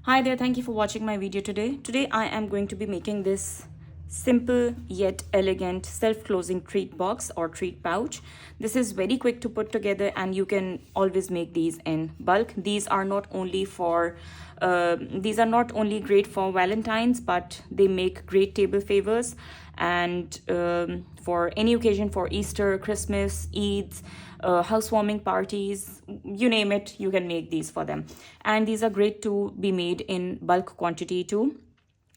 Hi there, thank you for watching my video today. Today I am going to be making this simple yet elegant self-closing treat box or treat pouch. This is very quick to put together and you can always make these in bulk. These are not only great for Valentines, but they make great table favors and for any occasion, for Easter, Christmas, Eids, housewarming parties, you name it, you can make these for them. And these are great to be made in bulk quantity too,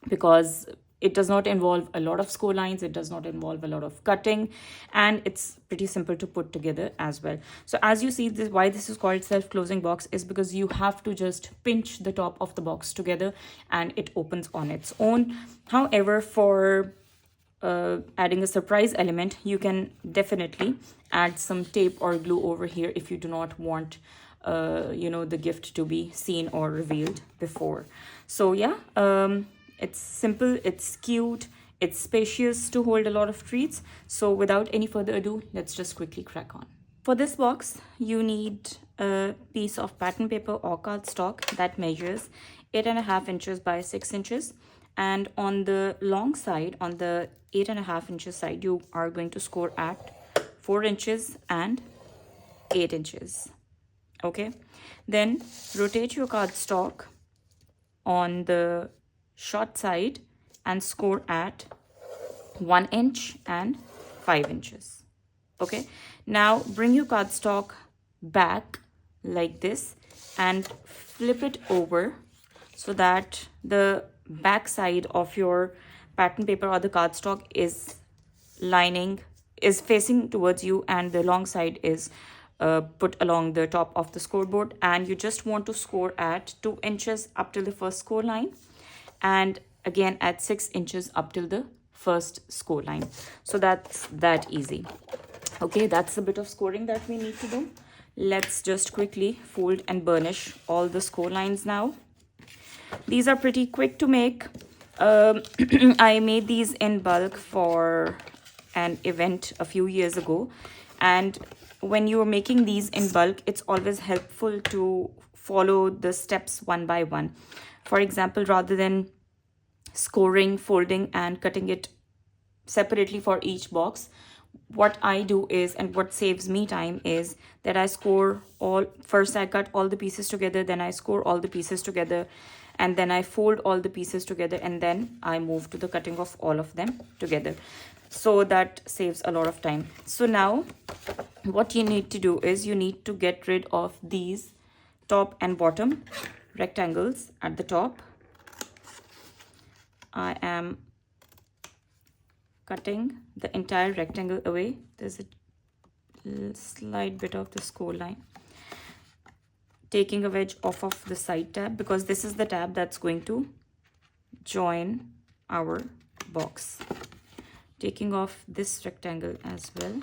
because it does not involve a lot of score lines, it does not involve a lot of cutting, and it's pretty simple to put together as well. So as you see, this why this is called self-closing box is because you have to just pinch the top of the box together and it opens on its own. However, for adding a surprise element, you can definitely add some tape or glue over here if you do not want the gift to be seen or revealed before. So yeah, it's simple, it's cute, it's spacious to hold a lot of treats. So without any further ado, let's just quickly crack on. For this box, you need a piece of pattern paper or cardstock that measures 8.5 inches by 6 inches. And on the long side, on the 8.5 inches side, you are going to score at 4 inches and 8 inches. Okay, then rotate your cardstock on the short side and score at 1 inch and 5 inches. Okay, now bring your cardstock back like this and flip it over so that the back side of your pattern paper or the cardstock is facing towards you, and the long side is put along the top of the scoreboard, and you just want to score at 2 inches up till the first score line, and again at 6 inches up till the first score line. So that's that easy. Okay, that's a bit of scoring that we need to do. Let's just quickly fold and burnish all the score lines now. These are pretty quick to make. I made these in bulk for an event a few years ago, and when you are making these in bulk, it's always helpful to follow the steps one by one. For example, rather than scoring, folding and cutting it separately for each box, what I do is, and what saves me time, is that I score all first. I cut all the pieces together, then I score all the pieces together, and then I fold all the pieces together, and then I move to the cutting of all of them together. So that saves a lot of time. So now what you need to do is you need to get rid of these top and bottom rectangles at the top. I am cutting the entire rectangle away. There's a slight bit of the score line. Taking a wedge off of the side tab, because this is the tab that's going to join our box. Taking off this rectangle as well,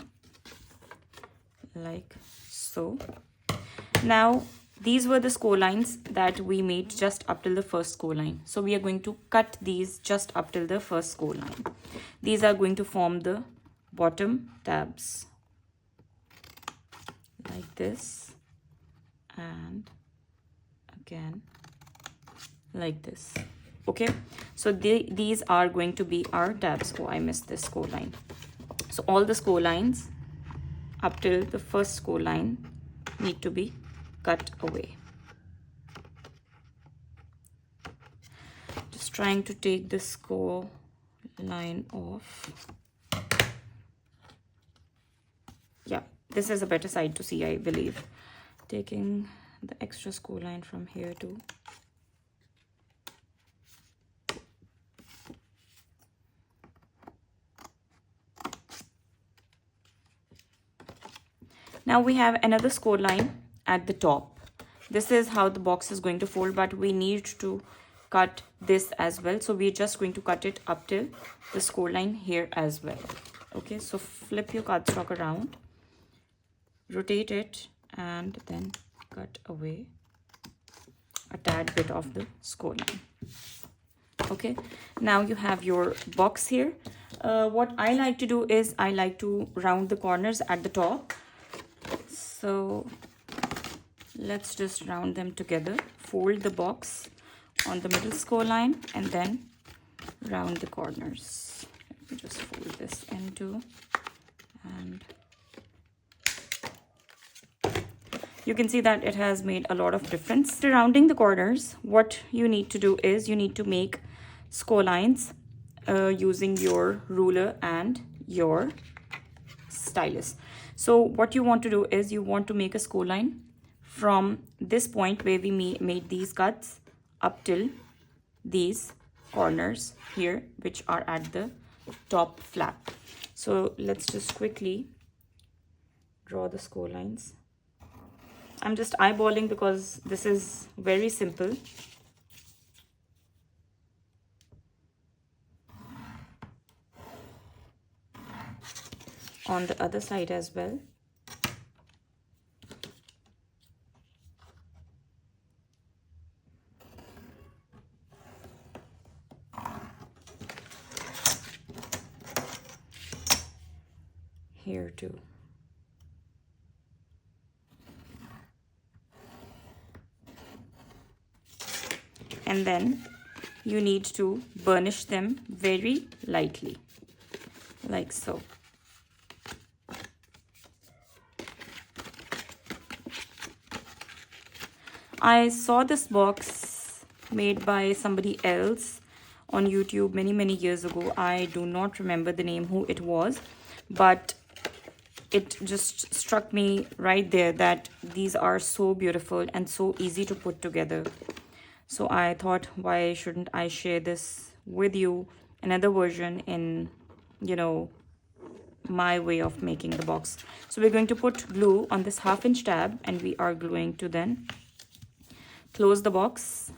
like so. Now these were the score lines that we made just up till the first score line. So we are going to cut these just up till the first score line. These are going to form the bottom tabs like this, and again like this. Okay, so these are going to be our tabs. Oh, I missed this score line. So all the score lines up till the first score line need to be cut away. Just trying to take the score line off. Yeah, this is a better side to see, I believe. Taking the extra score line from here too. Now we have another score line at the top. This is how the box is going to fold, but we need to cut this as well. So we're just going to cut it up till the score line here as well. Okay, so flip your cardstock around, rotate it, and then cut away a tad bit of the score line. Okay, now you have your box here. What I like to do is I like to round the corners at the top. So let's just round them together. Fold the box on the middle score line and then round the corners. Let me just fold this into, and you can see that it has made a lot of difference. After rounding the corners, what you need to do is you need to make score lines using your ruler and your stylus. So what you want to do is you want to make a score line from this point where we made these cuts up till these corners here, which are at the top flap. So let's just quickly draw the score lines. I'm just eyeballing because this is very simple. On the other side as well. Here too. And then you need to burnish them very lightly, like so. I saw this box made by somebody else on YouTube many years ago. I do not remember the name, who it was, but it just struck me right there that these are so beautiful and so easy to put together. So I thought, why shouldn't I share this with you, another version in, you know, my way of making the box. So we're going to put glue on this 1/2 inch tab, and we are going to then close the box.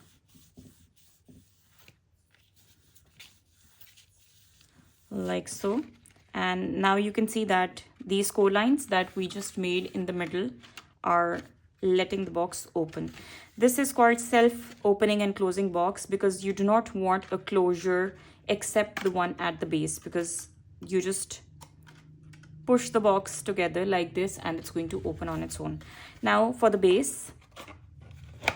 Like so. And now you can see that these score lines that we just made in the middle are letting the box open. This is called self-opening and closing box because you do not want a closure except the one at the base, because you just push the box together like this and it's going to open on its own. Now for the base,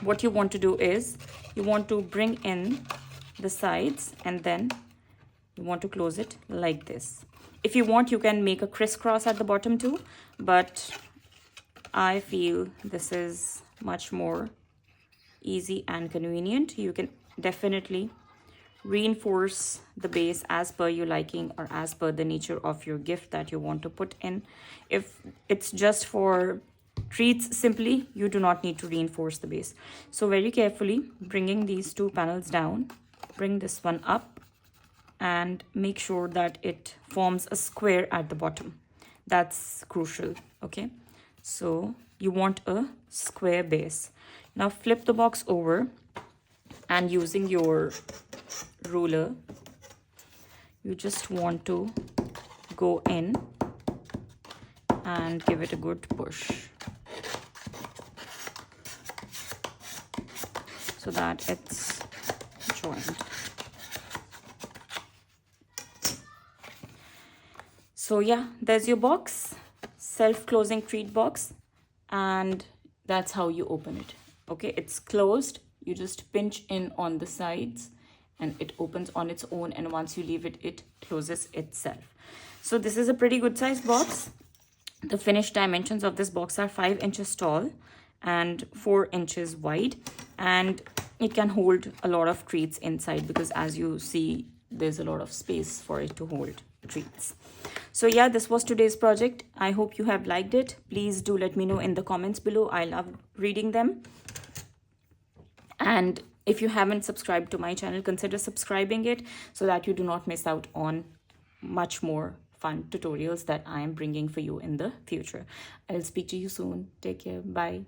what you want to do is you want to bring in the sides and then you want to close it like this. If you want, you can make a crisscross at the bottom too, but I feel this is much more easy and convenient. You can definitely reinforce the base as per your liking or as per the nature of your gift that you want to put in. If it's just for treats simply, you do not need to reinforce the base. So very carefully bringing these two panels down, bring this one up and make sure that it forms a square at the bottom. That's crucial. Okay, so you want a square base. Now flip the box over and using your ruler, you just want to go in and give it a good push so that it's joined. So yeah, there's your box, self-closing treat box, and that's how you open it. Okay, it's closed. You just pinch in on the sides and it opens on its own, and once you leave it, it closes itself. So this is a pretty good sized box. The finished dimensions of this box are 5 inches tall and 4 inches wide, and it can hold a lot of treats inside because as you see, there's a lot of space for it to hold treats. So yeah, this was today's project. I hope you have liked it. Please do let me know in the comments below. I love reading them. And if you haven't subscribed to my channel, consider subscribing it so that you do not miss out on much more fun tutorials that I am bringing for you in the future. I'll speak to you soon. Take care. Bye.